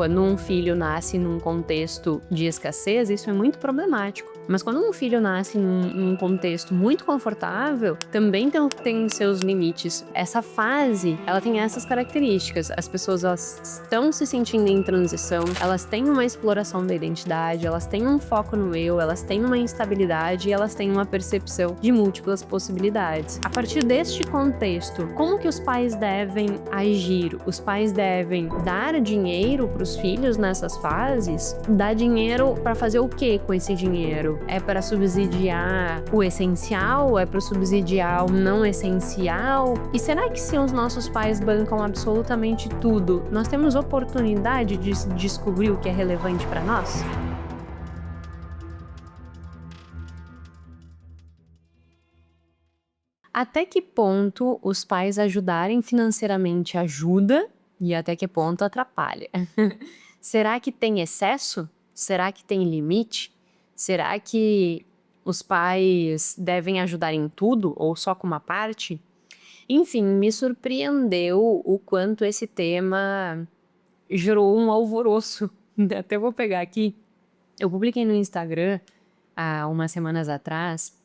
Quando um filho nasce num contexto de escassez, isso é muito problemático. Mas quando um filho nasce num contexto muito confortável, também tem seus limites. Essa fase, ela tem essas características. As pessoas, elas estão se sentindo em transição, elas têm uma exploração da identidade, elas têm um foco no eu, elas têm uma instabilidade e elas têm uma percepção de múltiplas possibilidades. A partir deste contexto, como que os pais devem agir? Os pais devem dar dinheiro para os filhos nessas fases? Dar dinheiro para fazer o que com esse dinheiro? É para subsidiar o essencial? É para subsidiar o não essencial? E será que se os nossos pais bancam absolutamente tudo, nós temos oportunidade de descobrir o que é relevante para nós? Até que ponto os pais ajudarem financeiramente ajuda e até que ponto atrapalha? Será que tem excesso? Será que tem limite? Será que os pais devem ajudar em tudo ou só com uma parte? Enfim, me surpreendeu o quanto esse tema gerou um alvoroço. Até vou pegar aqui. Eu publiquei no Instagram, há umas semanas atrás,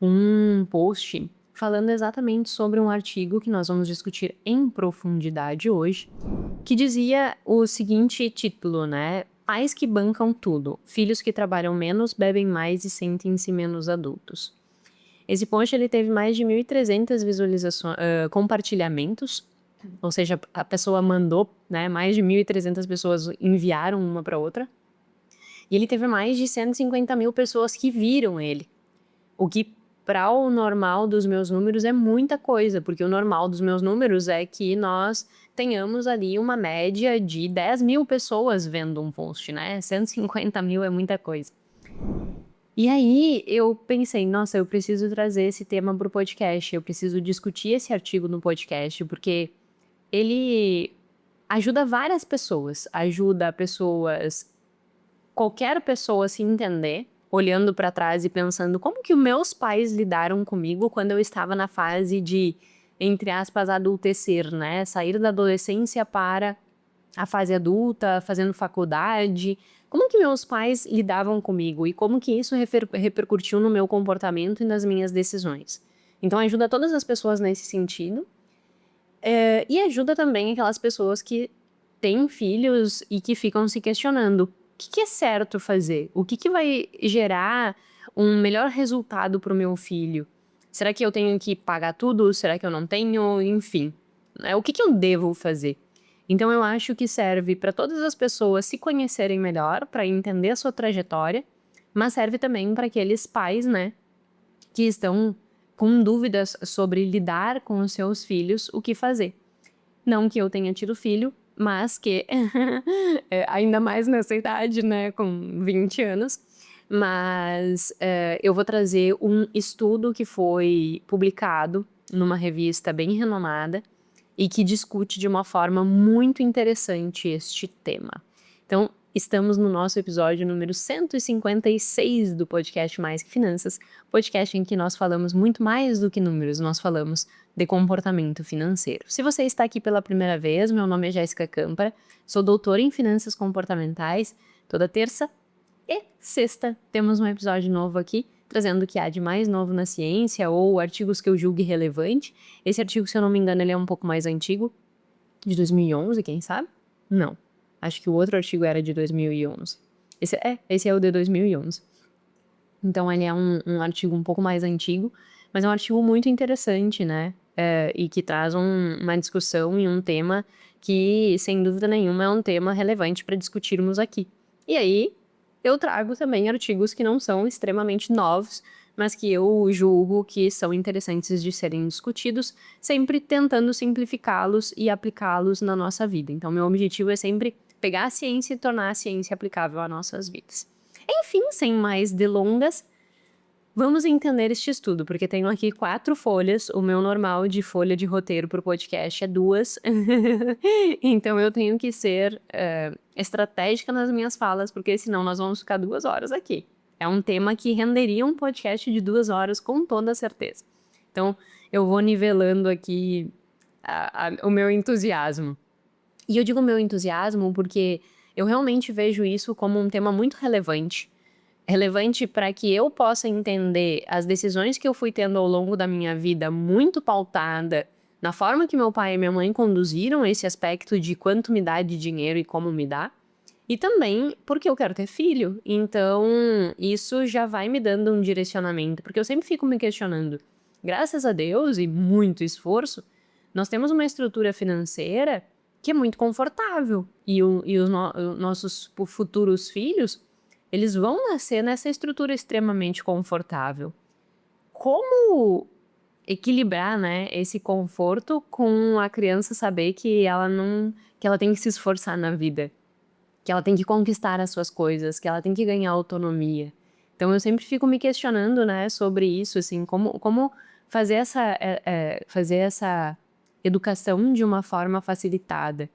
um post falando exatamente sobre um artigo que nós vamos discutir em profundidade hoje, que dizia o seguinte título, né? Pais que bancam tudo, filhos que trabalham menos, bebem mais e sentem-se menos adultos. Esse post ele teve mais de 1.300 visualizações, compartilhamentos, ou seja, a pessoa mandou, né? Mais de 1.300 pessoas enviaram uma para outra. E ele teve mais de 150 mil pessoas que viram ele. O que, para o normal dos meus números, é muita coisa, porque o normal dos meus números é que nós tenhamos ali uma média de 10 mil pessoas vendo um post, né? 150 mil é muita coisa. E aí eu pensei, nossa, eu preciso trazer esse tema para o podcast, eu preciso discutir esse artigo no podcast, porque ele ajuda várias pessoas, qualquer pessoa se entender, olhando para trás e pensando como que os meus pais lidaram comigo quando eu estava na fase de, entre aspas, adultecer, né? Sair da adolescência para a fase adulta, fazendo faculdade. Como que meus pais lidavam comigo e como que isso repercutiu no meu comportamento e nas minhas decisões. Então ajuda todas as pessoas nesse sentido. E ajuda também aquelas pessoas que têm filhos e que ficam se questionando o que é certo fazer? O que vai gerar um melhor resultado para o meu filho? Será que eu tenho que pagar tudo? Será que eu não tenho? Enfim, o que eu devo fazer? Então eu acho que serve para todas as pessoas se conhecerem melhor, para entender a sua trajetória, mas serve também para aqueles pais, né, que estão com dúvidas sobre lidar com os seus filhos, o que fazer. Não que eu tenha tido filho, mas que, ainda mais nessa idade, né, com 20 anos, mas eu vou trazer um estudo que foi publicado numa revista bem renomada e que discute de uma forma muito interessante este tema. Então, estamos no nosso episódio número 156 do podcast Mais que Finanças, podcast em que nós falamos muito mais do que números, nós falamos de comportamento financeiro. Se você está aqui pela primeira vez, meu nome é Jéssica Câmpara, sou doutora em finanças comportamentais. Toda terça e sexta temos um episódio novo aqui, trazendo o que há de mais novo na ciência ou artigos que eu julgue relevante. Esse artigo, se eu não me engano, ele é um pouco mais antigo, de 2011, quem sabe? Não. Acho que o outro artigo era de 2011. Esse é o de 2011. Então, ele é um artigo um pouco mais antigo, mas é um artigo muito interessante, né? E que traz uma discussão e um tema que, sem dúvida nenhuma, é um tema relevante para discutirmos aqui. E aí, eu trago também artigos que não são extremamente novos, mas que eu julgo que são interessantes de serem discutidos, sempre tentando simplificá-los e aplicá-los na nossa vida. Então, meu objetivo é sempre pegar a ciência e tornar a ciência aplicável às nossas vidas. Enfim, sem mais delongas, vamos entender este estudo, porque tenho aqui 4 folhas, o meu normal de folha de roteiro para o podcast é 2, então eu tenho que ser estratégica nas minhas falas, porque senão nós vamos ficar 2 horas aqui. É um tema que renderia um podcast de 2 horas com toda certeza. Então eu vou nivelando aqui o meu entusiasmo. E eu digo meu entusiasmo porque eu realmente vejo isso como um tema muito relevante. Relevante para que eu possa entender as decisões que eu fui tendo ao longo da minha vida, muito pautada na forma que meu pai e minha mãe conduziram esse aspecto de quanto me dá de dinheiro e como me dá. E também porque eu quero ter filho. Então, isso já vai me dando um direcionamento, porque eu sempre fico me questionando. Graças a Deus e muito esforço, nós temos uma estrutura financeira que é muito confortável. Os nossos futuros filhos, eles vão nascer nessa estrutura extremamente confortável. Como equilibrar, né, esse conforto com a criança saber que ela tem que se esforçar na vida, que ela tem que conquistar as suas coisas, que ela tem que ganhar autonomia. Então eu sempre fico me questionando, né, sobre isso, assim, como fazer essa educação de uma forma facilitada.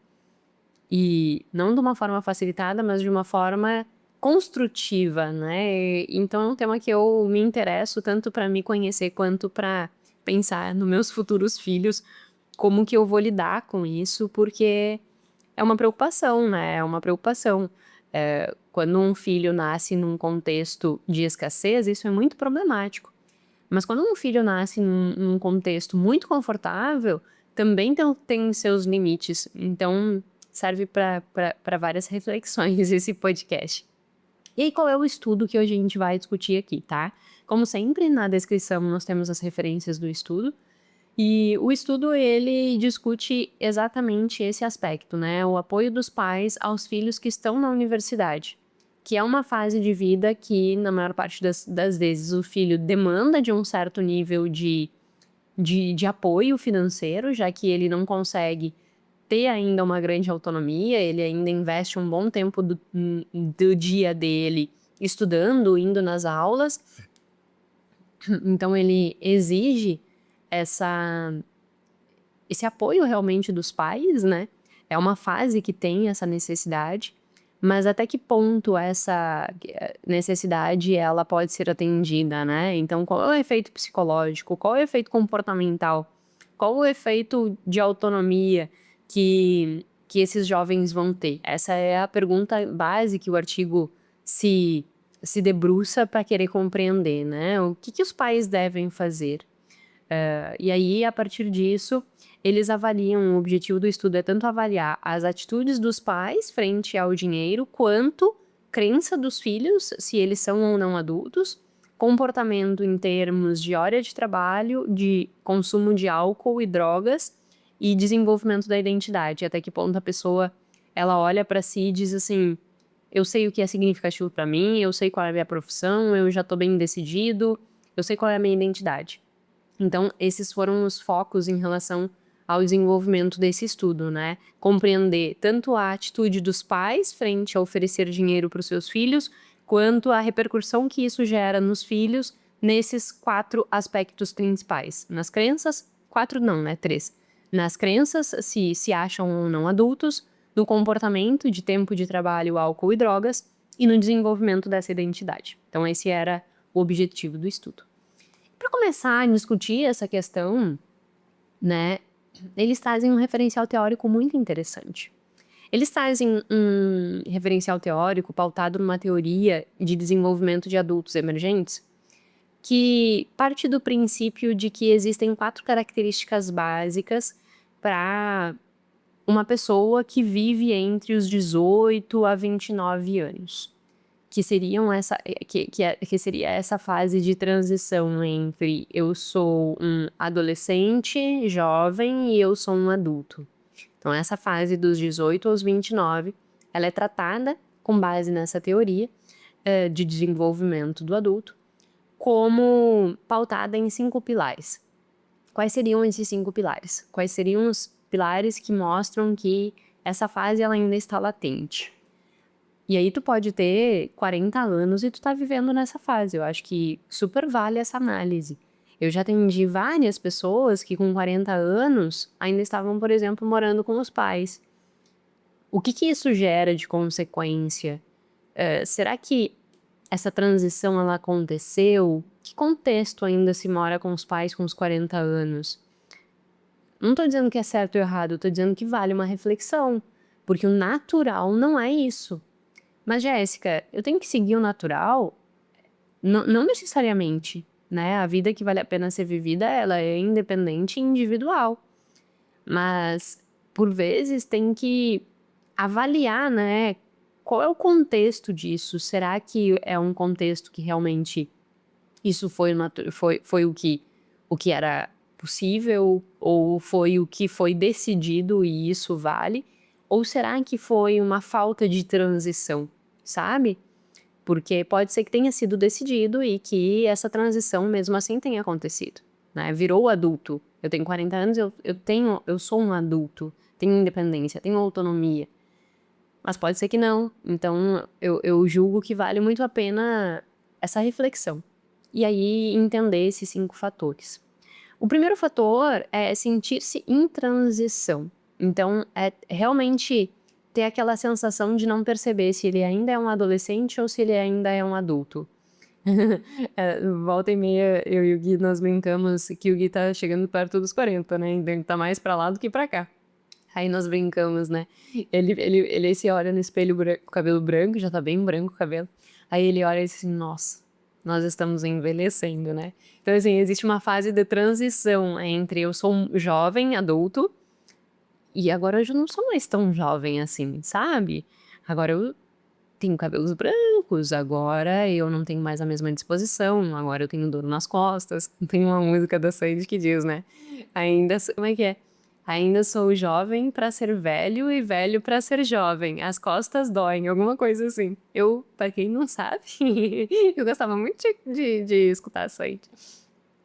E não de uma forma facilitada, mas de uma forma construtiva, né? Então é um tema que eu me interesso tanto para me conhecer quanto para pensar nos meus futuros filhos, como que eu vou lidar com isso, porque é uma preocupação, né? É uma preocupação. Quando um filho nasce num contexto de escassez, isso é muito problemático. Mas quando um filho nasce num contexto muito confortável, também tem seus limites. Então, serve para várias reflexões esse podcast. E aí, qual é o estudo que hoje a gente vai discutir aqui, tá? Como sempre, na descrição nós temos as referências do estudo. E o estudo, ele discute exatamente esse aspecto, né? O apoio dos pais aos filhos que estão na universidade, que é uma fase de vida que, na maior parte das vezes, o filho demanda de um certo nível de apoio financeiro, já que ele não consegue ter ainda uma grande autonomia, ele ainda investe um bom tempo do dia dele estudando, indo nas aulas, então ele exige essa esse apoio realmente dos pais, né? É uma fase que tem essa necessidade, mas até que ponto essa necessidade ela pode ser atendida, né? Então, qual é o efeito psicológico? Qual é o efeito comportamental? Qual o efeito de autonomia que esses jovens vão ter? Essa é a pergunta base que o artigo se debruça para querer compreender, né? O que os pais devem fazer? E aí, a partir disso, eles avaliam, o objetivo do estudo é tanto avaliar as atitudes dos pais frente ao dinheiro, quanto crença dos filhos, se eles são ou não adultos, comportamento em termos de hora de trabalho, de consumo de álcool e drogas e desenvolvimento da identidade. Até que ponto a pessoa ela olha para si e diz assim: eu sei o que é significativo para mim, eu sei qual é a minha profissão, eu já tô bem decidido, eu sei qual é a minha identidade. Então, esses foram os focos em relação ao desenvolvimento desse estudo, né? Compreender tanto a atitude dos pais frente a oferecer dinheiro para os seus filhos, quanto a repercussão que isso gera nos filhos nesses 4 aspectos principais. Nas crenças, 4 não, né? 3. Nas crenças, se acham ou não adultos, no comportamento de tempo de trabalho, álcool e drogas, e no desenvolvimento dessa identidade. Então, esse era o objetivo do estudo. Para começar a discutir essa questão, né, eles trazem um referencial teórico muito interessante. Eles trazem um referencial teórico pautado numa teoria de desenvolvimento de adultos emergentes que parte do princípio de que existem 4 características básicas para uma pessoa que vive entre os 18 a 29 anos. Que seriam que seria essa fase de transição entre eu sou um adolescente, jovem e eu sou um adulto. Então essa fase dos 18 aos 29, ela é tratada com base nessa teoria de desenvolvimento do adulto como pautada em 5 pilares. Quais seriam esses 5 pilares? Quais seriam os pilares que mostram que essa fase ela ainda está latente? E aí tu pode ter 40 anos e tu tá vivendo nessa fase. Eu acho que super vale essa análise. Eu já atendi várias pessoas que com 40 anos ainda estavam, por exemplo, morando com os pais. O que isso gera de consequência? Será que essa transição ela aconteceu? Que contexto ainda se mora com os pais com os 40 anos? Não tô dizendo que é certo ou errado, eu tô dizendo que vale uma reflexão. porque o natural não é isso. Mas, Jéssica, eu tenho que seguir o natural? Não necessariamente, né? A vida que vale a pena ser vivida, ela é independente e individual. Mas, por vezes, tem que avaliar, né? Qual é o contexto disso? Será que é um contexto que realmente isso foi o que era possível? Ou foi o que foi decidido e isso vale? Ou será que foi uma falta de transição, sabe? Porque pode ser que tenha sido decidido e que essa transição mesmo assim tenha acontecido, né? Virou adulto. Eu tenho 40 anos, eu sou um adulto, tenho independência, tenho autonomia. Mas pode ser que não. Então eu julgo que vale muito a pena essa reflexão. E aí entender esses 5 fatores. O primeiro fator é sentir-se em transição. Então, é realmente ter aquela sensação de não perceber se ele ainda é um adolescente ou se ele ainda é um adulto. Volta e meia, eu e o Gui, nós brincamos que o Gui tá chegando perto dos 40, né? Então ele tá mais pra lá do que pra cá. Aí nós brincamos, né? Ele se olha no espelho com o cabelo branco, já tá bem branco o cabelo. Aí ele olha e diz assim, nossa, nós estamos envelhecendo, né? Então, assim, existe uma fase de transição entre eu sou um jovem, adulto, e agora eu já não sou mais tão jovem assim, sabe? Agora eu tenho cabelos brancos, agora eu não tenho mais a mesma disposição, agora eu tenho dor nas costas. Tem uma música da Sandy que diz, né? Como é que é? Ainda sou jovem pra ser velho e velho pra ser jovem. As costas doem, alguma coisa assim. Pra quem não sabe, eu gostava muito de escutar a Sandy.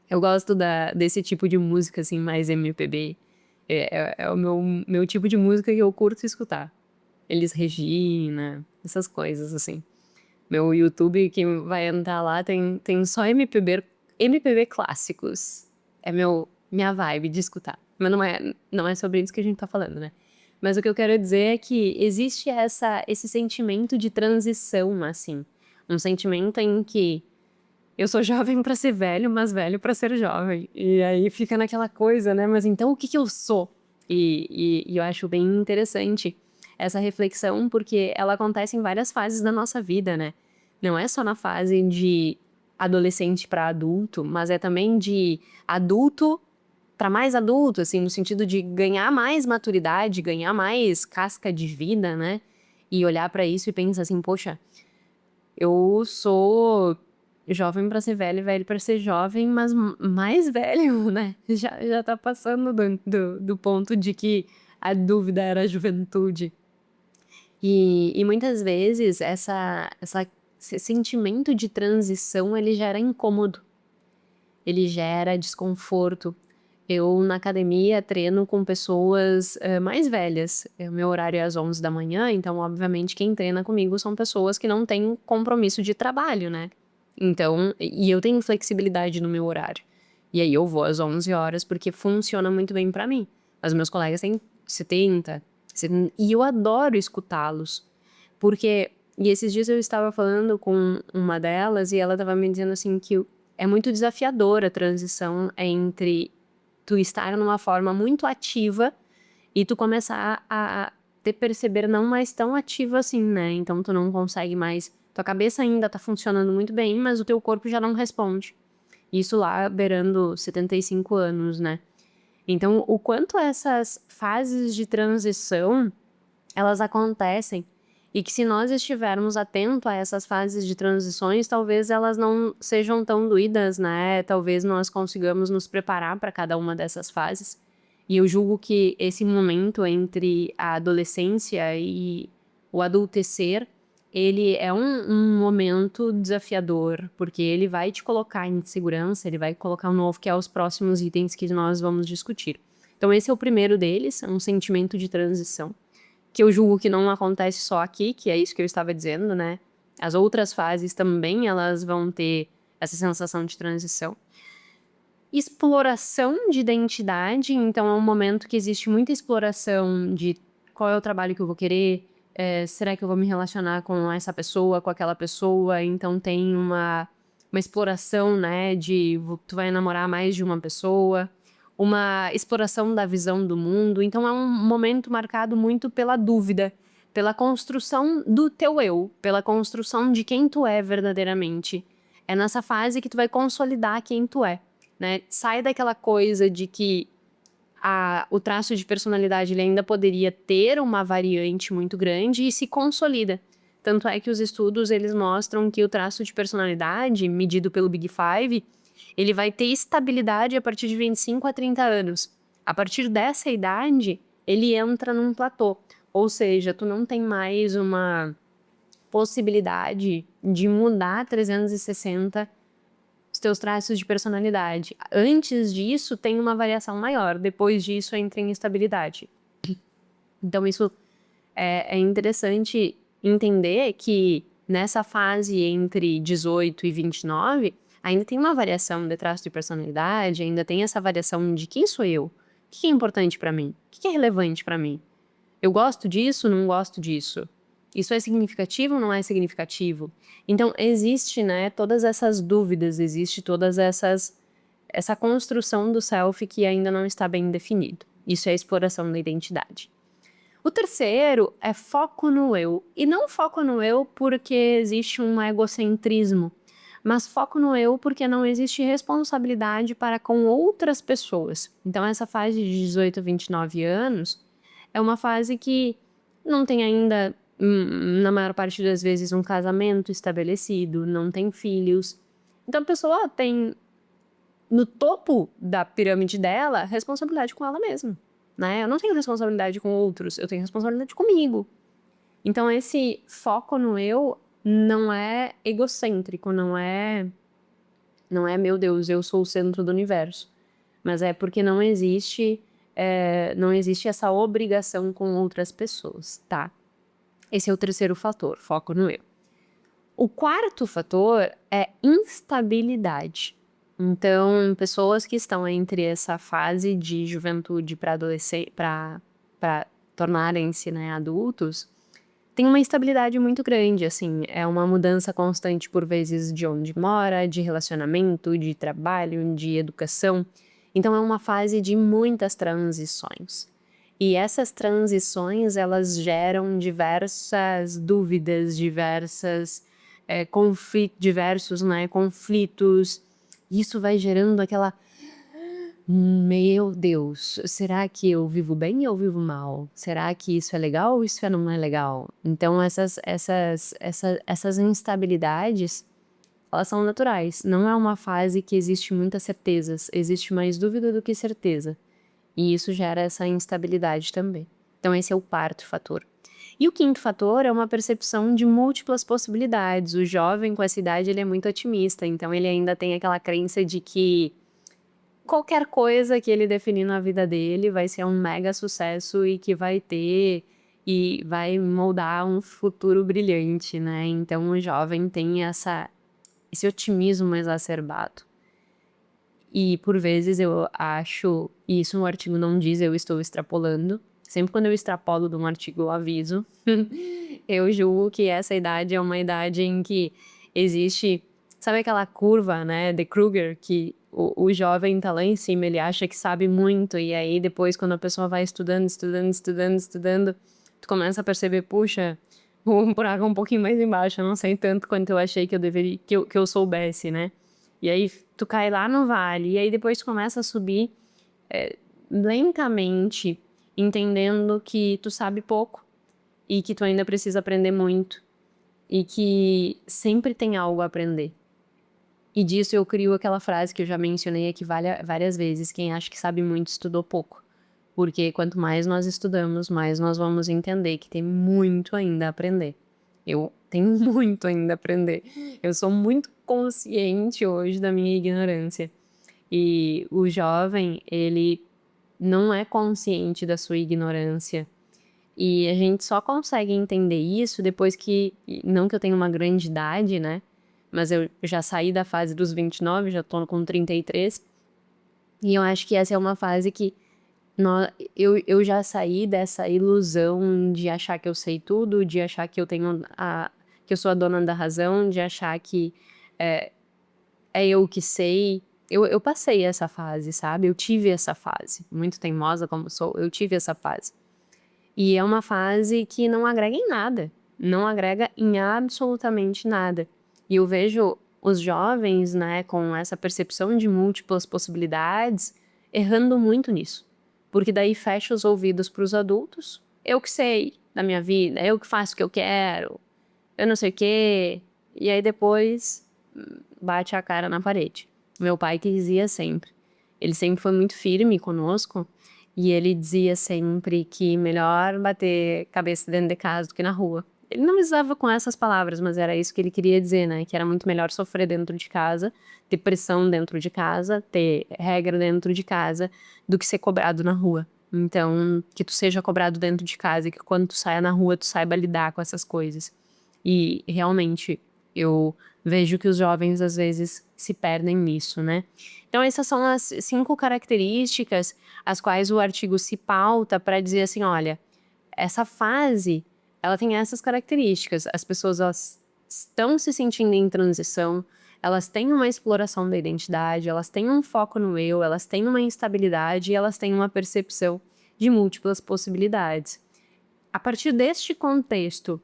Eu gosto desse tipo de música, assim, mais MPB. É o meu tipo de música que eu curto escutar. Elis Regina, essas coisas, assim. Meu YouTube, que vai entrar lá, tem só MPB clássicos. É minha vibe de escutar. Mas não é sobre isso que a gente tá falando, né? Mas o que eu quero dizer é que existe esse sentimento de transição, assim. Um sentimento em que eu sou jovem pra ser velho, mas velho pra ser jovem. E aí fica naquela coisa, né? Mas então o que que eu sou? E eu acho bem interessante essa reflexão, porque ela acontece em várias fases da nossa vida, né? Não é só na fase de adolescente pra adulto, mas é também de adulto pra mais adulto, assim, no sentido de ganhar mais maturidade, ganhar mais casca de vida, né? E olhar pra isso e pensar assim, poxa, eu sou jovem pra ser velho, velho pra ser jovem, mas mais velho, né? Já tá passando do ponto de que a dúvida era a juventude. E muitas vezes esse sentimento de transição, ele gera incômodo, ele gera desconforto. Eu, na academia, treino com pessoas mais velhas. O meu horário é às 11 da manhã, então, obviamente, quem treina comigo são pessoas que não têm compromisso de trabalho, né? Então, e eu tenho flexibilidade no meu horário. E aí eu vou às 11 horas porque funciona muito bem pra mim. Mas meus colegas têm 70, e eu adoro escutá-los. Porque, e esses dias eu estava falando com uma delas e ela estava me dizendo assim que é muito desafiadora a transição entre tu estar numa forma muito ativa e tu começar a te perceber não mais tão ativa assim, né? Então tu não consegue mais, tua cabeça ainda tá funcionando muito bem, mas o teu corpo já não responde. Isso lá beirando 75 anos, né? Então, o quanto essas fases de transição, elas acontecem e que se nós estivermos atentos a essas fases de transições, talvez elas não sejam tão doídas, né? Talvez nós consigamos nos preparar para cada uma dessas fases. E eu julgo que esse momento entre a adolescência e o adultecer, ele é um momento desafiador, porque ele vai te colocar em segurança, ele vai colocar um novo, que é os próximos itens que nós vamos discutir. Então esse é o primeiro deles, é um sentimento de transição que eu julgo que não acontece só aqui, que é isso que eu estava dizendo, né? As outras fases também, elas vão ter essa sensação de transição. Exploração de identidade, então é um momento que existe muita exploração de qual é o trabalho que eu vou querer, será que eu vou me relacionar com essa pessoa, com aquela pessoa, então tem uma exploração, né, tu vai namorar mais de uma pessoa, uma exploração da visão do mundo. Então é um momento marcado muito pela dúvida, pela construção do teu eu, pela construção de quem tu é verdadeiramente. É nessa fase que tu vai consolidar quem tu é, né? Sai daquela coisa de que o traço de personalidade ele ainda poderia ter uma variante muito grande e se consolida. Tanto é que os estudos eles mostram que o traço de personalidade, medido pelo Big Five, ele vai ter estabilidade a partir de 25 a 30 anos. A partir dessa idade, ele entra num platô. Ou seja, tu não tem mais uma possibilidade de mudar 360 os teus traços de personalidade. Antes disso, tem uma variação maior. Depois disso, entra em instabilidade. Então, isso é interessante entender que nessa fase entre 18 e 29, ainda tem uma variação de traço de personalidade, ainda tem essa variação de quem sou eu, o que é importante pra mim, o que é relevante pra mim. Eu gosto disso, não gosto disso. Isso é significativo ou não é significativo? Então, existe, né, todas essas dúvidas, existe essa construção do self que ainda não está bem definido. Isso é a exploração da identidade. O terceiro é foco no eu. E não foco no eu porque existe um egocentrismo, mas foco no eu porque não existe responsabilidade para com outras pessoas. Então, essa fase de 18 a 29 anos é uma fase que não tem ainda, na maior parte das vezes, um casamento estabelecido, não tem filhos. Então, a pessoa tem, no topo da pirâmide dela, responsabilidade com ela mesma, né? Eu não tenho responsabilidade com outros, eu tenho responsabilidade comigo. Então, esse foco no eu não é egocêntrico, não é, meu Deus, eu sou o centro do universo. Mas é porque não existe essa obrigação com outras pessoas, tá? Esse é o terceiro fator, foco no eu. O quarto fator é instabilidade. Então, pessoas que estão entre essa fase de juventude para adolescência, para tornarem-se, né, adultos, tem uma instabilidade muito grande, assim, é uma mudança constante por vezes de onde mora, de relacionamento, de trabalho, de educação. Então é uma fase de muitas transições. E essas transições, elas geram diversas dúvidas, diversos, né, conflitos. Isso vai gerando aquela meu Deus, será que eu vivo bem ou eu vivo mal? Será que isso é legal ou isso não é legal? Então essas instabilidades, elas são naturais. Não é uma fase que existe muitas certezas, existe mais dúvida do que certeza. E isso gera essa instabilidade também. Então esse é o quarto fator. E o quinto fator é uma percepção de múltiplas possibilidades. O jovem com essa idade, ele é muito otimista, então ele ainda tem aquela crença de que qualquer coisa que ele definir na vida dele vai ser um mega sucesso e que vai moldar um futuro brilhante, né? Então o jovem tem esse otimismo exacerbado. E por vezes eu acho, e isso no artigo não diz, eu estou extrapolando. Sempre quando eu extrapolo de um artigo eu aviso. Eu julgo que essa idade é uma idade em que existe, sabe aquela curva, né, de Kruger, que o jovem tá lá em cima, ele acha que sabe muito, e aí depois quando a pessoa vai estudando, tu começa a perceber, puxa, o buraco é um pouquinho mais embaixo, eu não sei tanto quanto eu achei que eu deveria, que eu soubesse, né? E aí tu cai lá no vale, e aí depois tu começa a subir lentamente, entendendo que tu sabe pouco, e que tu ainda precisa aprender muito, e que sempre tem algo a aprender. E disso eu crio aquela frase que eu já mencionei aqui várias vezes: quem acha que sabe muito estudou pouco. Porque quanto mais nós estudamos, mais nós vamos entender que tem muito ainda a aprender. Eu tenho muito ainda a aprender. Eu sou muito consciente hoje da minha ignorância. E o jovem, ele não é consciente da sua ignorância. E a gente só consegue entender isso depois que, não que eu tenha uma grande idade, né? Mas eu já saí da fase dos 29, já tô com 33. E eu acho que essa é uma fase que eu já saí dessa ilusão de achar que eu sei tudo, de achar que que eu sou a dona da razão, de achar que é eu que sei. eu passei essa fase, sabe, eu tive essa fase, muito teimosa como sou, eu tive essa fase. E é uma fase que não agrega em nada, não agrega em absolutamente nada. E eu vejo os jovens, né, com essa percepção de múltiplas possibilidades, errando muito nisso. Porque daí fecha os ouvidos para os adultos, eu que sei da minha vida, eu que faço o que eu quero, eu não sei o quê, e aí depois bate a cara na parede. Meu pai que dizia sempre. Ele sempre foi muito firme conosco e ele dizia sempre que melhor bater cabeça dentro de casa do que na rua. Ele não usava com essas palavras, mas era isso que ele queria dizer, né? Que era muito melhor sofrer dentro de casa, ter pressão dentro de casa, ter regra dentro de casa, do que ser cobrado na rua. Então, que tu seja cobrado dentro de casa e que quando tu saia na rua, tu saiba lidar com essas coisas. E realmente, eu vejo que os jovens às vezes se perdem nisso, né? Então, essas são as 5 características as quais o artigo se pauta para dizer assim: olha, essa fase, ela tem essas características. As pessoas, elas estão se sentindo em transição, elas têm uma exploração da identidade, elas têm um foco no eu, elas têm uma instabilidade e elas têm uma percepção de múltiplas possibilidades. A partir deste contexto,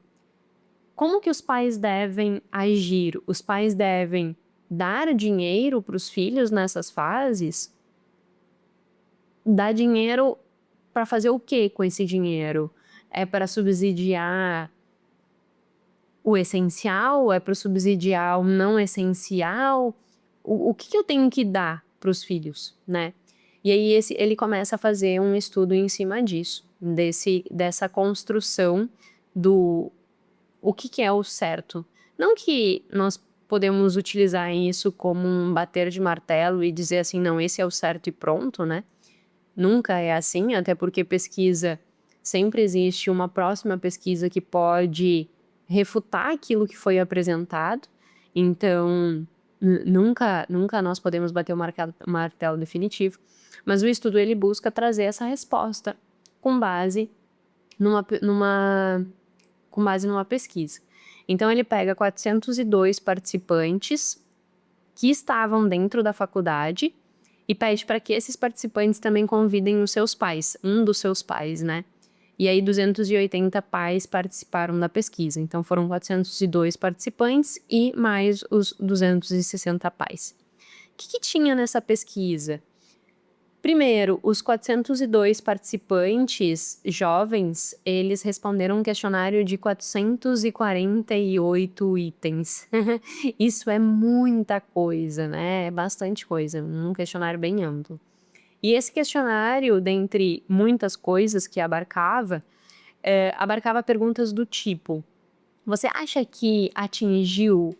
como que os pais devem agir? Os pais devem dar dinheiro para os filhos nessas fases? Dar dinheiro para fazer o quê com esse dinheiro? É para subsidiar o essencial? É para subsidiar o não essencial? O que eu tenho que dar para os filhos, né? E aí ele começa a fazer um estudo em cima disso, dessa construção do o que é o certo. Não que nós podemos utilizar isso como um bater de martelo e dizer assim, não, esse é o certo e pronto, né? Nunca é assim, até porque pesquisa, sempre existe uma próxima pesquisa que pode refutar aquilo que foi apresentado. Então, nunca nós podemos bater o martelo definitivo. Mas o estudo ele busca trazer essa resposta com base numa pesquisa. Então ele pega 402 participantes que estavam dentro da faculdade e pede para que esses participantes também convidem os seus pais, um dos seus pais, né? E aí 280 pais participaram da pesquisa. Então foram 402 participantes e mais os 260 pais. O que tinha nessa pesquisa? Primeiro, os 402 participantes jovens, eles responderam um questionário de 448 itens. Isso é muita coisa, né? É bastante coisa, um questionário bem amplo. E esse questionário, dentre muitas coisas que abarcava, abarcava perguntas do tipo: você acha que atingiu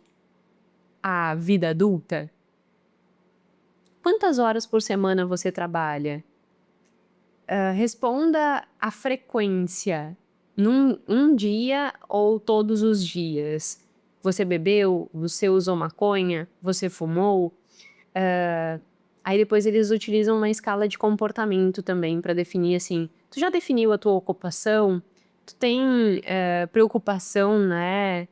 a vida adulta? Quantas horas por semana você trabalha? Responda a frequência, um dia ou todos os dias. Você bebeu? Você usou maconha? Você fumou? Aí depois eles utilizam uma escala de comportamento também para definir assim, tu já definiu a tua ocupação? Tu tem preocupação, né,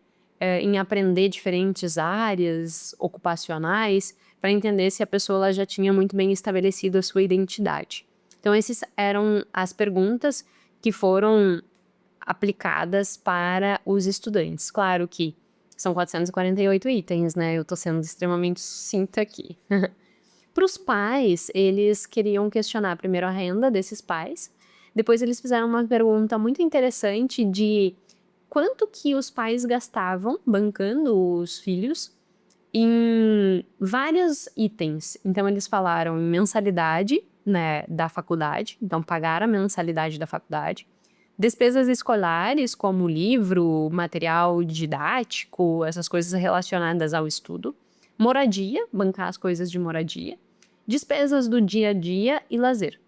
em aprender diferentes áreas ocupacionais para entender se a pessoa ela já tinha muito bem estabelecido a sua identidade. Então essas eram as perguntas que foram aplicadas para os estudantes. Claro que são 448 itens, né? Eu tô sendo extremamente sucinta aqui. Para os pais, eles queriam questionar primeiro a renda desses pais, depois eles fizeram uma pergunta muito interessante de quanto que os pais gastavam bancando os filhos em vários itens. Então eles falaram em mensalidade, né, da faculdade, então pagar a mensalidade da faculdade, despesas escolares como livro, material didático, essas coisas relacionadas ao estudo, moradia, bancar as coisas de moradia, despesas do dia a dia e lazer.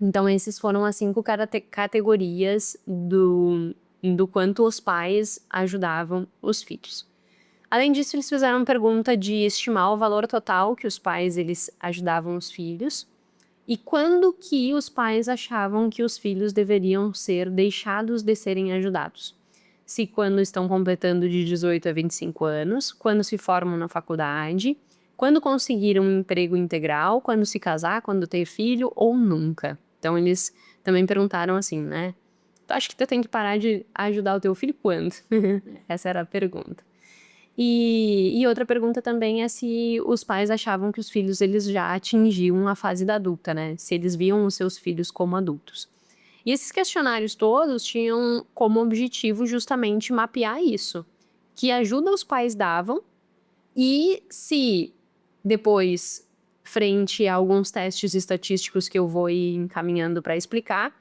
Então esses foram as 5 categorias do quanto os pais ajudavam os filhos. Além disso, eles fizeram uma pergunta de estimar o valor total que os pais eles ajudavam os filhos e quando que os pais achavam que os filhos deveriam ser deixados de serem ajudados. Se quando estão completando de 18 a 25 anos, quando se formam na faculdade, quando conseguir um emprego integral, quando se casar, quando ter filho ou nunca. Então eles também perguntaram assim, né? Tu acha que tu tem que parar de ajudar o teu filho quando? Essa era a pergunta. E outra pergunta também é se os pais achavam que os filhos eles já atingiam a fase da adulta, né? Se eles viam os seus filhos como adultos. E esses questionários todos tinham como objetivo justamente mapear isso. Que ajuda os pais davam e se depois, frente a alguns testes estatísticos que eu vou ir encaminhando para explicar,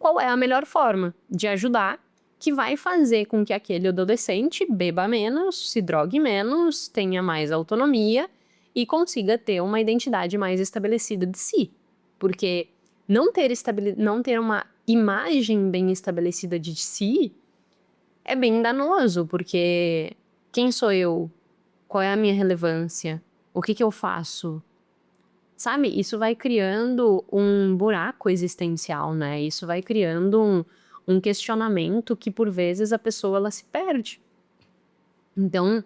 qual é a melhor forma de ajudar que vai fazer com que aquele adolescente beba menos, se drogue menos, tenha mais autonomia e consiga ter uma identidade mais estabelecida de si. Porque não ter uma imagem bem estabelecida de si é bem danoso, porque quem sou eu? Qual é a minha relevância? O que eu faço? Sabe, isso vai criando um buraco existencial, né? Isso vai criando um questionamento que, por vezes, a pessoa ela se perde. Então,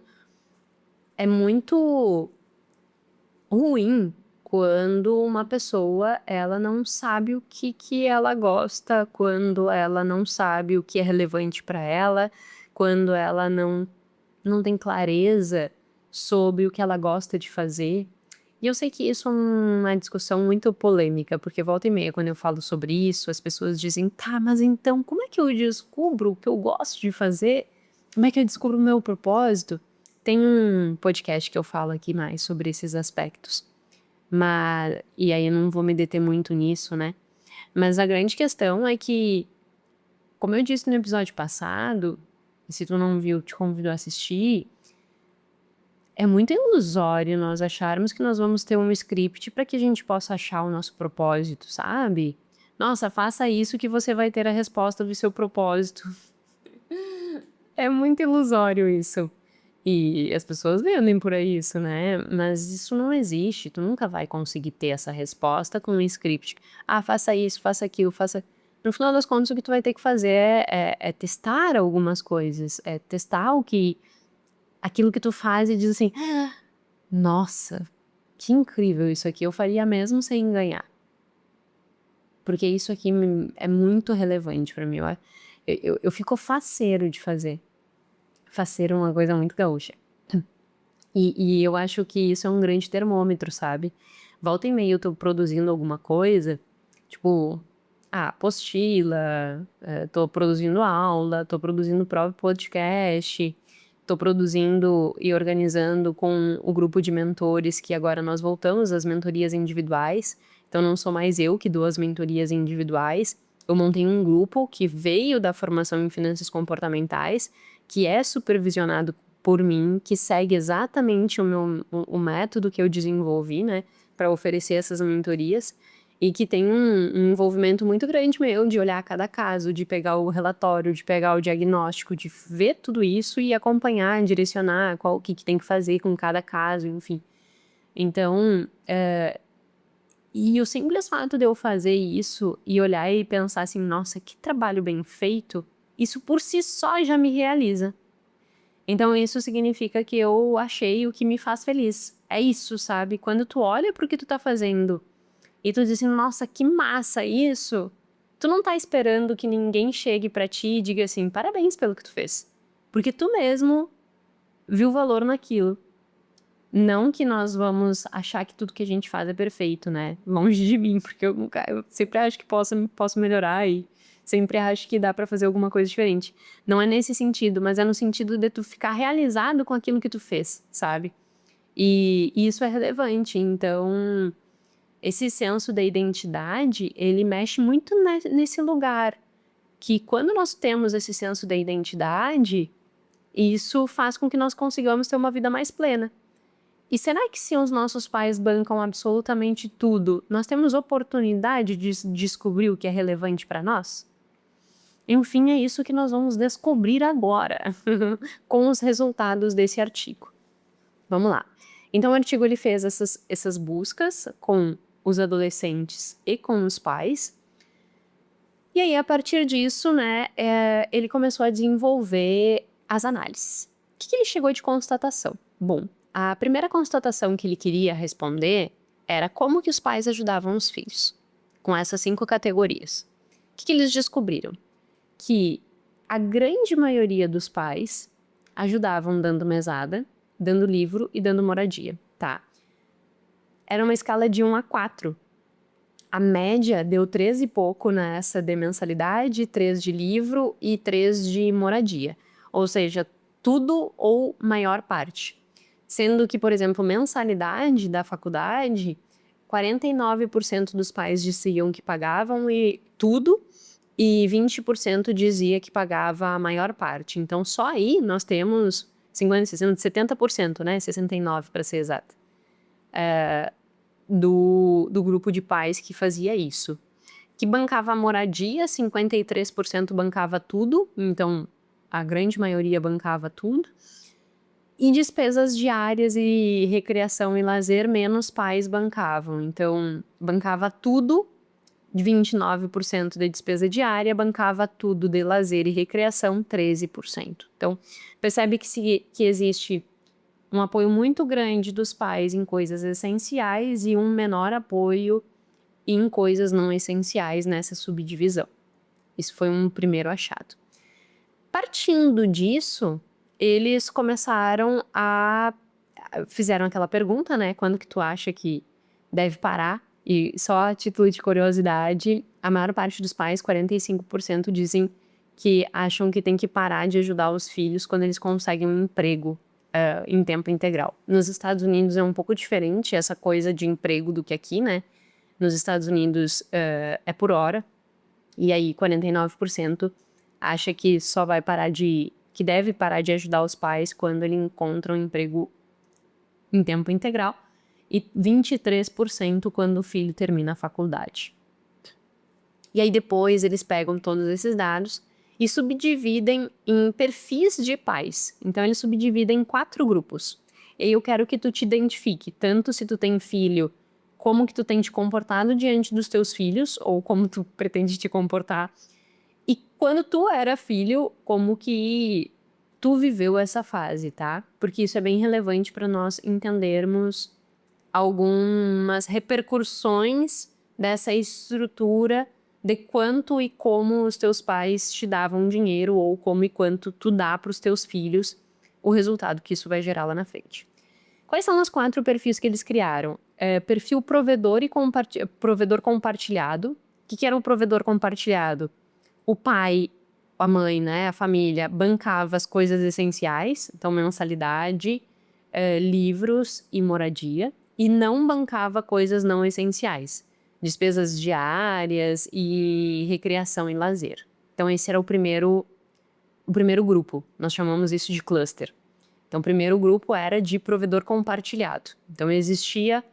é muito ruim quando uma pessoa ela não sabe o que ela gosta, quando ela não sabe o que é relevante para ela, quando ela não tem clareza sobre o que ela gosta de fazer. E eu sei que isso é uma discussão muito polêmica, porque volta e meia, quando eu falo sobre isso, as pessoas dizem, tá, mas então, como é que eu descubro o que eu gosto de fazer? Como é que eu descubro o meu propósito? Tem um podcast que eu falo aqui mais sobre esses aspectos. E aí eu não vou me deter muito nisso, né? Mas a grande questão é que, como eu disse no episódio passado, e se tu não viu, te convido a assistir, é muito ilusório nós acharmos que nós vamos ter um script para que a gente possa achar o nosso propósito, sabe? Nossa, faça isso que você vai ter a resposta do seu propósito. É muito ilusório isso. E as pessoas vendem por aí isso, né? Mas isso não existe. Tu nunca vai conseguir ter essa resposta com um script. Ah, faça isso, faça aquilo, faça. No final das contas, o que tu vai ter que fazer é testar algumas coisas. É testar aquilo que tu faz e diz assim, nossa, que incrível isso aqui, eu faria mesmo sem ganhar. Porque isso aqui é muito relevante pra mim. Eu fico faceiro de fazer. Faceiro é uma coisa muito gaúcha. E eu acho que isso é um grande termômetro, sabe? Volta e meia eu tô produzindo alguma coisa, tipo, apostila, tô produzindo aula, tô produzindo o próprio podcast, tô produzindo e organizando com o grupo de mentores que agora nós voltamos às mentorias individuais. Então não sou mais eu que dou as mentorias individuais. Eu montei um grupo que veio da formação em finanças comportamentais, que é supervisionado por mim, que segue exatamente o método que eu desenvolvi, né, para oferecer essas mentorias, e que tem um envolvimento muito grande meu de olhar cada caso, de pegar o relatório, de pegar o diagnóstico, de ver tudo isso e acompanhar, direcionar o que tem que fazer com cada caso, enfim. Então, e o simples fato de eu fazer isso e olhar e pensar assim, nossa, que trabalho bem feito, isso por si só já me realiza. Então isso significa que eu achei o que me faz feliz. É isso, sabe? Quando tu olha pro que tu tá fazendo e tu diz assim, nossa, que massa isso, tu não tá esperando que ninguém chegue pra ti e diga assim, parabéns pelo que tu fez. Porque tu mesmo viu valor naquilo. Não que nós vamos achar que tudo que a gente faz é perfeito, né? Longe de mim, porque eu sempre acho que posso melhorar e sempre acho que dá pra fazer alguma coisa diferente. Não é nesse sentido, mas é no sentido de tu ficar realizado com aquilo que tu fez, sabe? E isso é relevante. Então, esse senso da identidade, ele mexe muito nesse lugar. Que quando nós temos esse senso da identidade, isso faz com que nós consigamos ter uma vida mais plena. E será que se os nossos pais bancam absolutamente tudo, nós temos oportunidade de descobrir o que é relevante para nós? Enfim, é isso que nós vamos descobrir agora, com os resultados desse artigo. Vamos lá. Então, o artigo ele fez essas buscas com os adolescentes e com os pais. E aí, a partir disso, né, ele começou a desenvolver as análises. O que ele chegou de constatação? Bom, A primeira constatação que ele queria responder era como que os pais ajudavam os filhos, com essas 5 categorias. O que eles descobriram? Que a grande maioria dos pais ajudavam dando mesada, dando livro e dando moradia, tá? Era uma escala de 1 a 4. A média deu 3 e pouco nessa de mensalidade, 3 de livro e 3 de moradia. Ou seja, tudo ou maior parte. Sendo que, por exemplo, mensalidade da faculdade, 49% dos pais diziam que pagavam e tudo, e 20% dizia que pagava a maior parte. Então, só aí nós temos 50, 60, 70%, né? 69% para ser exata. Do grupo de pais que fazia isso. Que bancava a moradia, 53% bancava tudo, então a grande maioria bancava tudo. E despesas diárias e recreação e lazer, menos pais bancavam. Então, bancava tudo, de 29% de despesa diária, bancava tudo de lazer e recreação, 13%. Então, percebe que existe um apoio muito grande dos pais em coisas essenciais e um menor apoio em coisas não essenciais nessa subdivisão. Isso foi um primeiro achado. Partindo disso, eles começaram fizeram aquela pergunta, né? Quando que tu acha que deve parar? E só a título de curiosidade, a maior parte dos pais, 45%, dizem que acham que tem que parar de ajudar os filhos quando eles conseguem um emprego em tempo integral. Nos Estados Unidos é um pouco diferente essa coisa de emprego do que aqui, né? Nos Estados Unidos é por hora, e aí 49% acha que que deve parar de ajudar os pais quando ele encontra um emprego em tempo integral, e 23% quando o filho termina a faculdade. E aí depois eles pegam todos esses dados e subdividem em perfis de pais. Então eles subdividem em 4 grupos. E aí eu quero que tu te identifique, tanto se tu tem filho, como que tu tem te comportado diante dos teus filhos, ou como tu pretende te comportar. E quando tu era filho, como que tu viveu essa fase, tá? Porque isso é bem relevante para nós entendermos algumas repercussões dessa estrutura de quanto e como os teus pais te davam dinheiro, ou como e quanto tu dá para os teus filhos, o resultado que isso vai gerar lá na frente. Quais são os 4 perfis que eles criaram? Perfil provedor e provedor compartilhado. O que era o provedor compartilhado? O pai, a mãe, né, a família, bancava as coisas essenciais, então mensalidade, livros e moradia, e não bancava coisas não essenciais, despesas diárias e recreação e lazer. Então esse era o primeiro grupo, nós chamamos isso de cluster. Então o primeiro grupo era de provedor compartilhado. Então existia,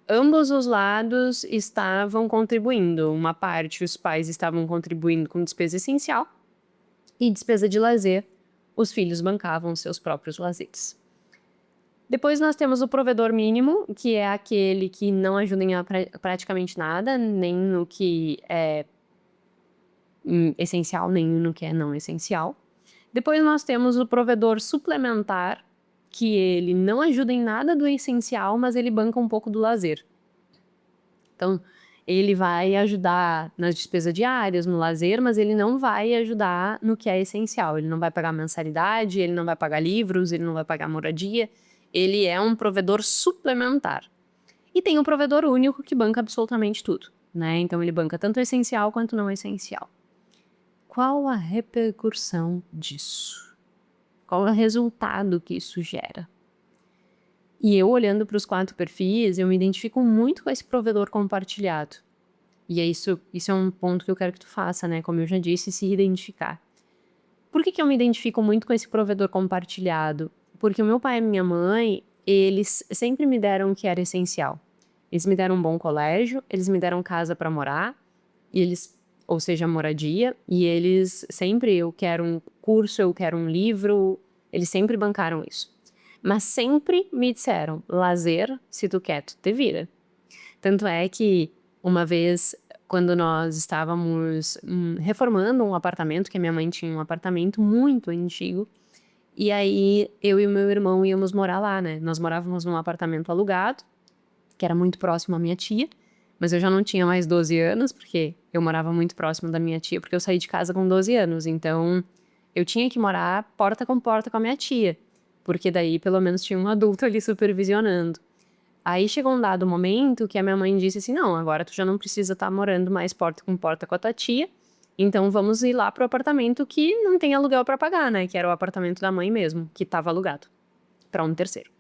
ambos os lados estavam contribuindo. Uma parte, os pais estavam contribuindo com despesa essencial, e despesa de lazer, os filhos bancavam seus próprios lazeres. Depois nós temos o provedor mínimo, que é aquele que não ajuda em praticamente nada, nem no que é essencial, nem no que é não essencial. Depois nós temos o provedor suplementar, que ele não ajuda em nada do essencial, mas ele banca um pouco do lazer. Então, ele vai ajudar nas despesas diárias, no lazer, mas ele não vai ajudar no que é essencial. Ele não vai pagar mensalidade, ele não vai pagar livros, ele não vai pagar moradia. Ele é um provedor suplementar. E tem o provedor único, que banca absolutamente tudo, né? Então ele banca tanto o essencial quanto não essencial. Qual a repercussão disso? Qual é o resultado que isso gera? E eu, olhando para os 4 perfis, eu me identifico muito com esse provedor compartilhado. E é isso é um ponto que eu quero que tu faça, né? Como eu já disse, se identificar. Por que eu me identifico muito com esse provedor compartilhado? Porque o meu pai e a minha mãe, eles sempre me deram o que era essencial. Eles me deram um bom colégio, eles me deram casa para morar, ou seja, moradia, e eles sempre, eu quero um curso, eu quero um livro, eles sempre bancaram isso. Mas sempre me disseram, lazer, se tu quer, tu te vira. Tanto é que uma vez, quando nós estávamos reformando um apartamento, que a minha mãe tinha um apartamento muito antigo, E aí, eu e o meu irmão íamos morar lá, né? Nós morávamos num apartamento alugado, que era muito próximo à minha tia, mas eu já não tinha mais 12 anos, porque eu morava muito próximo da minha tia, porque eu saí de casa com 12 anos. Então, eu tinha que morar porta com a minha tia, porque daí pelo menos tinha um adulto ali supervisionando. Aí chegou um dado momento que a minha mãe disse assim: não, agora tu já não precisa estar morando mais porta com a tua tia, então vamos ir lá pro apartamento que não tem aluguel pra pagar, né? Que era o apartamento da mãe mesmo, que tava alugado pra um terceiro.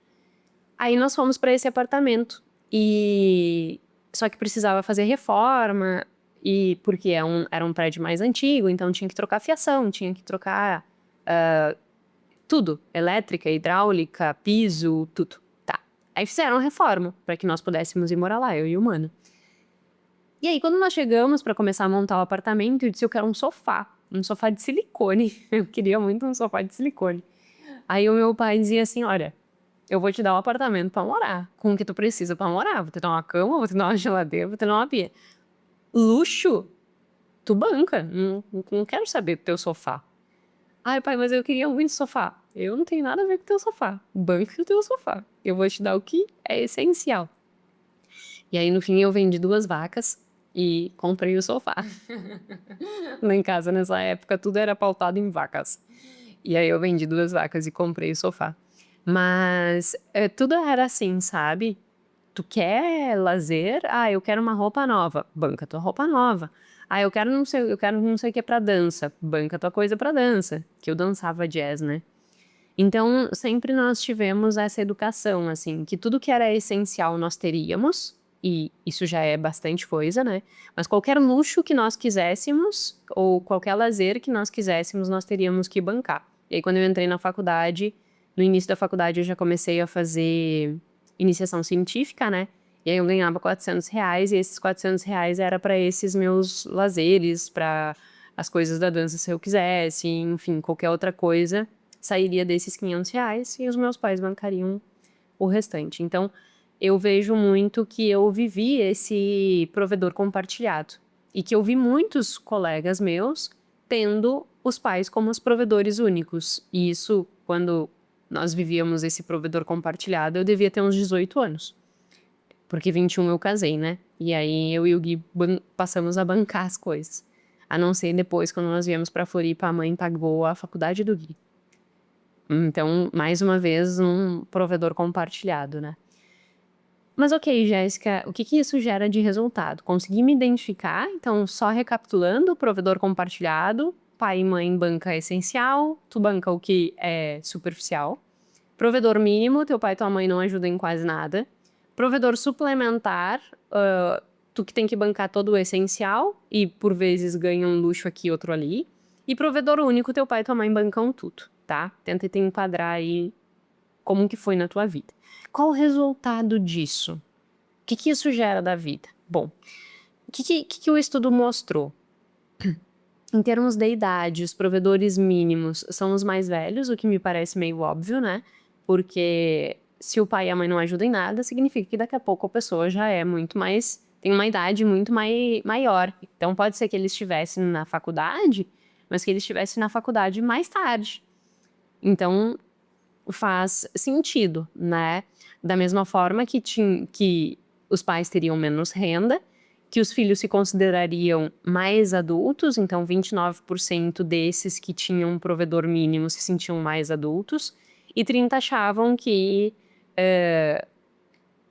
Aí nós fomos pra esse apartamento e só que precisava fazer reforma e porque era um prédio mais antigo, então tinha que trocar fiação, tinha que trocar tudo, elétrica, hidráulica, piso, tudo. Tá. Aí fizeram a reforma pra que nós pudéssemos ir morar lá, eu e o mano. E aí quando nós chegamos pra começar a montar o apartamento, eu disse eu quero um sofá de silicone. Eu queria muito um sofá de silicone. Aí o meu pai dizia assim, olha, eu vou te dar um apartamento pra morar, com o que tu precisa pra morar. Vou te dar uma cama, vou te dar uma geladeira, vou te dar uma pia. Luxo, tu banca. Não quero saber do teu sofá. Ai, pai, mas eu queria muito sofá. Eu não tenho nada a ver com o teu sofá. Banque o teu sofá. Eu vou te dar o que é essencial. E aí, no fim, eu vendi 2 vacas e comprei o sofá. Lá em casa, nessa época, tudo era pautado em vacas. E aí eu vendi 2 vacas e comprei o sofá. Mas tudo era assim, sabe? Tu quer lazer? Ah, eu quero uma roupa nova. Banca tua roupa nova. Ah, eu quero não sei o que pra dança. Banca tua coisa pra dança. Que eu dançava jazz, né? Então, sempre nós tivemos essa educação, assim, que tudo que era essencial nós teríamos, e isso já é bastante coisa, né? Mas qualquer luxo que nós quiséssemos, ou qualquer lazer que nós quiséssemos, nós teríamos que bancar. E aí, quando eu entrei na faculdade, no início da faculdade eu já comecei a fazer iniciação científica, né? E aí eu ganhava R$ 400, e esses R$ 400 era para esses meus lazeres, para as coisas da dança se eu quisesse, enfim, qualquer outra coisa sairia desses R$ 500 e os meus pais bancariam o restante. Então, eu vejo muito que eu vivi esse provedor compartilhado e que eu vi muitos colegas meus tendo os pais como os provedores únicos. E isso, quando nós vivíamos esse provedor compartilhado, eu devia ter uns 18 anos. Porque 21 eu casei, né? E aí eu e o Gui passamos a bancar as coisas. A não ser depois, quando nós viemos pra Floripa, a mãe pagou a faculdade do Gui. Então, mais uma vez, um provedor compartilhado, né? Mas ok, Jéssica, o que que isso gera de resultado? Consegui me identificar, então, só recapitulando, provedor compartilhado, pai e mãe banca essencial, tu banca o que é superficial. Provedor mínimo, teu pai e tua mãe não ajudam em quase nada. Provedor suplementar, tu que tem que bancar todo o essencial e por vezes ganha um luxo aqui, outro ali. E provedor único, teu pai e tua mãe bancam tudo, tá? Tenta te enquadrar aí como que foi na tua vida. Qual o resultado disso? O que que isso gera da vida? Bom, o que o estudo mostrou? Em termos de idade, os provedores mínimos são os mais velhos, o que me parece meio óbvio, né? Porque se o pai e a mãe não ajudam em nada, significa que daqui a pouco a pessoa já é muito mais, tem uma idade muito maior. Então pode ser que eles estivessem na faculdade, mas que eles estivessem na faculdade mais tarde. Então faz sentido, né? Da mesma forma que os pais teriam menos renda, que os filhos se considerariam mais adultos, então 29% desses que tinham um provedor mínimo se sentiam mais adultos, e 30% achavam que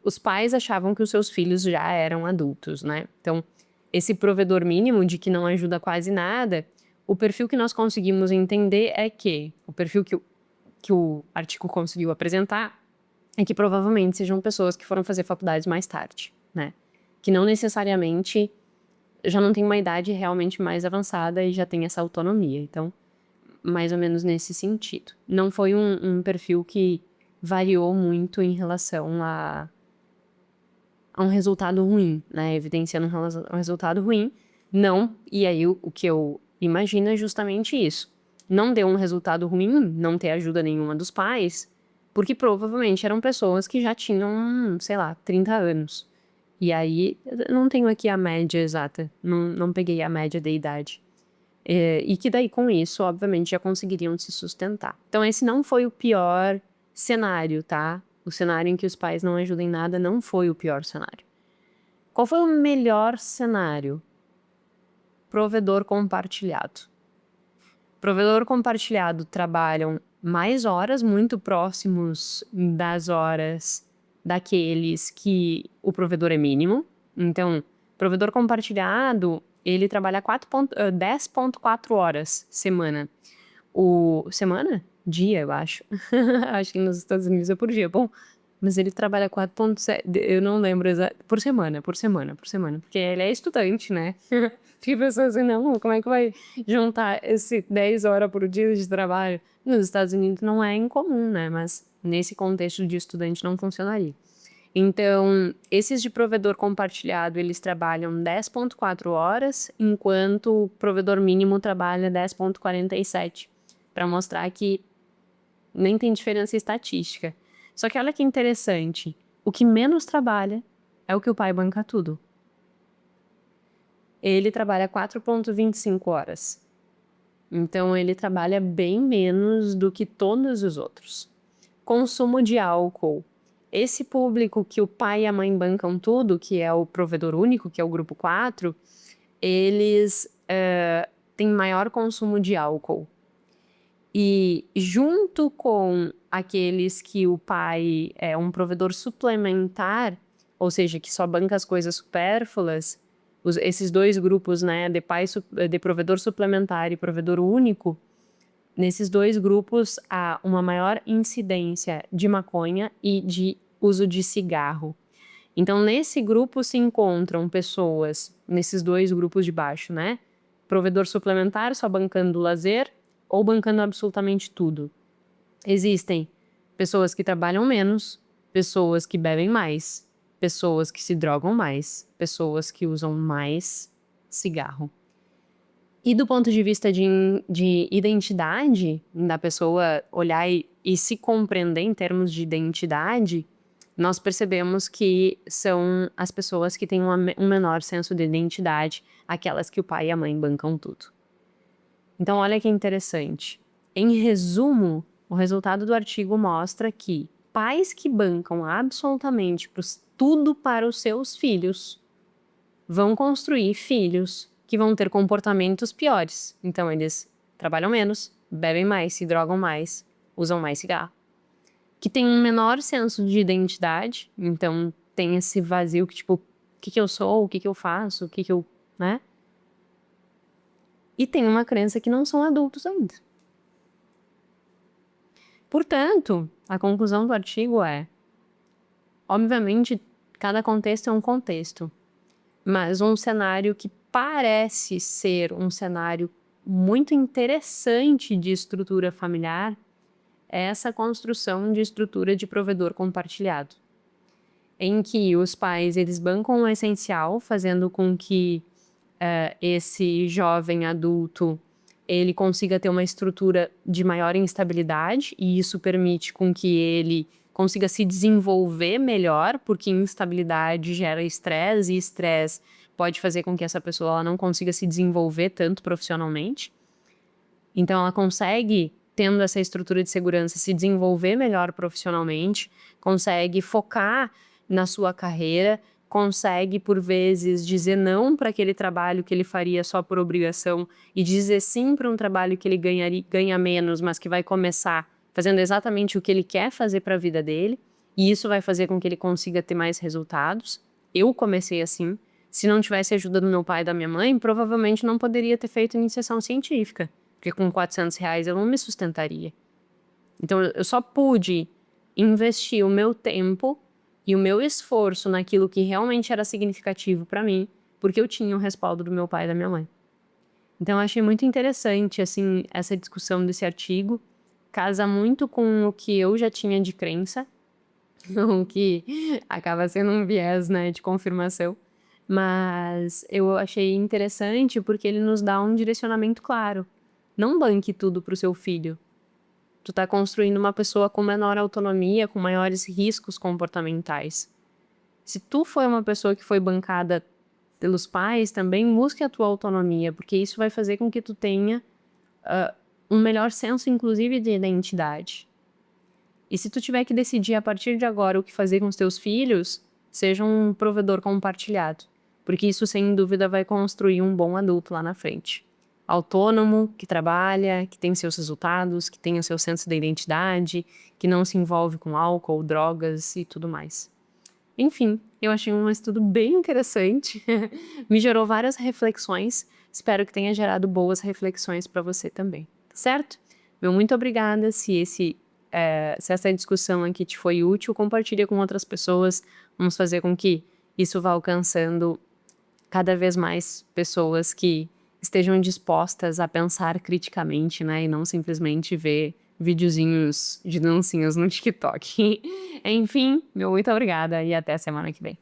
os pais achavam que os seus filhos já eram adultos, né? Então, esse provedor mínimo de que não ajuda quase nada, o perfil que nós conseguimos entender é que o perfil que o artigo conseguiu apresentar é que provavelmente sejam pessoas que foram fazer faculdades mais tarde, né? Que não necessariamente já não tem uma idade realmente mais avançada e já tem essa autonomia. Então, mais ou menos nesse sentido. Não foi um perfil que variou muito em relação a um resultado ruim, né? Evidenciando um resultado ruim. Não, e aí o que eu imagino é justamente isso. Não deu um resultado ruim, não ter ajuda nenhuma dos pais, porque provavelmente eram pessoas que já tinham, sei lá, 30 anos. E aí, eu não tenho aqui a média exata, não peguei a média de idade. E que daí, com isso, obviamente, já conseguiriam se sustentar. Então, esse não foi o pior cenário, tá? O cenário em que os pais não ajudam em nada não foi o pior cenário. Qual foi o melhor cenário? Provedor compartilhado. Provedor compartilhado trabalham mais horas, muito próximos das horas daqueles que o provedor é mínimo. Então, provedor compartilhado, ele trabalha 10,4 horas semana. Semana? Dia, eu acho. Acho que nos Estados Unidos é por dia. Bom, mas ele trabalha 4,7, eu não lembro exato, por semana. Porque ele é estudante, né? Tipo, pessoas assim, não, como é que vai juntar esse 10 horas por dia de trabalho? Nos Estados Unidos não é incomum, né? Mas nesse contexto de estudante não funcionaria. Então, esses de provedor compartilhado, eles trabalham 10,4 horas, enquanto o provedor mínimo trabalha 10,47, para mostrar que nem tem diferença estatística. Só que olha que interessante, o que menos trabalha é o que o pai banca tudo. Ele trabalha 4,25 horas. Então, ele trabalha bem menos do que todos os outros. Consumo de álcool. Esse público que o pai e a mãe bancam tudo, que é o provedor único, que é o grupo 4, eles têm maior consumo de álcool. E junto com aqueles que o pai é um provedor suplementar, ou seja, que só banca as coisas supérfluas, esses dois grupos, né, de provedor suplementar e provedor único, nesses dois grupos há uma maior incidência de maconha e de uso de cigarro. Então, nesse grupo se encontram pessoas, nesses dois grupos de baixo, né? Provedor suplementar só bancando lazer ou bancando absolutamente tudo. Existem pessoas que trabalham menos, pessoas que bebem mais, pessoas que se drogam mais, pessoas que usam mais cigarro. E do ponto de vista de identidade, da pessoa olhar e se compreender em termos de identidade, nós percebemos que são as pessoas que têm um menor senso de identidade, aquelas que o pai e a mãe bancam tudo. Então, olha que interessante. Em resumo, o resultado do artigo mostra que pais que bancam absolutamente tudo para os seus filhos vão construir filhos que vão ter comportamentos piores. Então, eles trabalham menos, bebem mais, se drogam mais, usam mais cigarro. Que tem um menor senso de identidade, então tem esse vazio que, tipo, o que eu sou, o que eu faço, né? E tem uma crença que não são adultos ainda. Portanto, a conclusão do artigo é, obviamente, cada contexto é um contexto, mas um cenário que parece ser um cenário muito interessante de estrutura familiar é essa construção de estrutura de provedor compartilhado, em que os pais eles bancam o essencial, fazendo com que esse jovem adulto ele consiga ter uma estrutura de maior instabilidade, e isso permite com que ele consiga se desenvolver melhor, porque instabilidade gera estresse, e estresse pode fazer com que essa pessoa ela não consiga se desenvolver tanto profissionalmente. Então, ela consegue, tendo essa estrutura de segurança, se desenvolver melhor profissionalmente, consegue focar na sua carreira, consegue, por vezes, dizer não para aquele trabalho que ele faria só por obrigação e dizer sim para um trabalho que ele ganha menos, mas que vai começar fazendo exatamente o que ele quer fazer para a vida dele, e isso vai fazer com que ele consiga ter mais resultados. Eu comecei assim. Se não tivesse ajuda do meu pai e da minha mãe, provavelmente não poderia ter feito iniciação científica, porque com R$ 400 eu não me sustentaria. Então, eu só pude investir o meu tempo e o meu esforço naquilo que realmente era significativo para mim, porque eu tinha o respaldo do meu pai e da minha mãe. Então, eu achei muito interessante, assim, essa discussão desse artigo. Casa muito com o que eu já tinha de crença, o que acaba sendo um viés, né, de confirmação. Mas eu achei interessante porque ele nos dá um direcionamento claro. Não banque tudo pro seu filho. Tu tá construindo uma pessoa com menor autonomia, com maiores riscos comportamentais. Se tu foi uma pessoa que foi bancada pelos pais, também busque a tua autonomia, porque isso vai fazer com que tu tenha um melhor senso, inclusive, de identidade. E se tu tiver que decidir a partir de agora o que fazer com os teus filhos, seja um provedor compartilhado, porque isso, sem dúvida, vai construir um bom adulto lá na frente. Autônomo, que trabalha, que tem seus resultados, que tem o seu senso de identidade, que não se envolve com álcool, drogas e tudo mais. Enfim, eu achei um estudo bem interessante, me gerou várias reflexões, espero que tenha gerado boas reflexões para você também, tá certo? Meu muito obrigada, se essa discussão aqui te foi útil, compartilha com outras pessoas, vamos fazer com que isso vá alcançando cada vez mais pessoas que estejam dispostas a pensar criticamente, né, e não simplesmente ver videozinhos de dancinhas no TikTok. Enfim, meu muito obrigada e até a semana que vem.